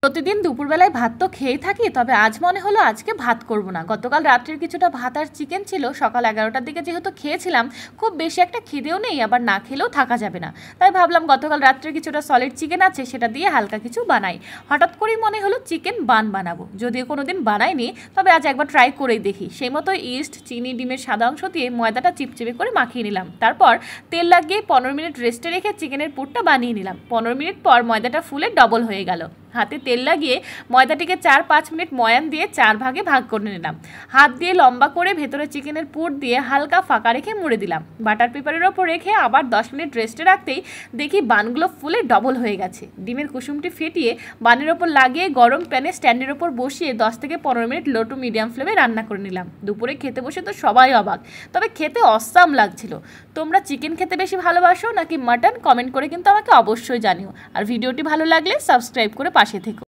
প্রতিদিন দুপুরবেলায় ভাত তো খেয়েই থাকি, তবে আজ মনে হলো আজকে ভাত করব না। গতকাল রাত্রের কিছুটা ভাত আর চিকেন ছিল, সকাল 11টার দিকে যেহেতু খেয়েছিলাম, খুব বেশি একটা খিদেও নেই, আবার না খেলেও থাকা যাবে না। তাই ভাবলাম গতকাল রাত্রের কিছুটা সলিড চিকেন আছে, সেটা দিয়ে হালকা কিছু বানাই। হঠাৎ করেই মনে হলো চিকেন বান বানাবো, যদিও কোনো দিন বানাইনি, তবে আজ একবার ট্রাই করেই দেখি। সেই মতো ইস্ট, চিনি, ডিমের সাদা অংশ দিয়ে ময়দাটা চিপচিপে করে মাখিয়ে নিলাম। তারপর তেল লাগিয়ে 15 মিনিট রেস্টে রেখে চিকেনের পুরটা বানিয়ে নিলাম। 15 মিনিট পর ময়দাটা ফুলে ডবল হয়ে গেল। হাতে তেল লাগিয়ে ময়দাটিকে 4-5 মিনিট ময়ান দিয়ে 4 ভাগে ভাগ করে নিলাম। হাত দিয়ে লম্বা করে ভেতরে চিকেনের পুর দিয়ে হালকা ফাঁকা রেখে মুড়ে দিলাম। বাটার পেপারের ওপর রেখে আবার 10 মিনিট রেস্টে রাখতেই দেখি বানগুলো ফুলে ডবল হয়ে গেছে। ডিমের কুসুমটি ফেটিয়ে বানের ওপর লাগিয়ে গরম প্যানে স্ট্যান্ডের ওপর বসিয়ে 10 থেকে 15 মিনিট লো টু মিডিয়াম ফ্লেমে রান্না করে নিলাম। দুপুরে খেতে বসে তো সবাই অবাক, তবে খেতে অসাম লাগছিল। তোমরা চিকেন খেতে বেশি ভালোবাসো নাকি মাটন? কমেন্ট করে কিন্তু আমাকে অবশ্যই জানিও। আর ভিডিওটি ভালো লাগলে সাবস্ক্রাইব করে পাশে থেকো।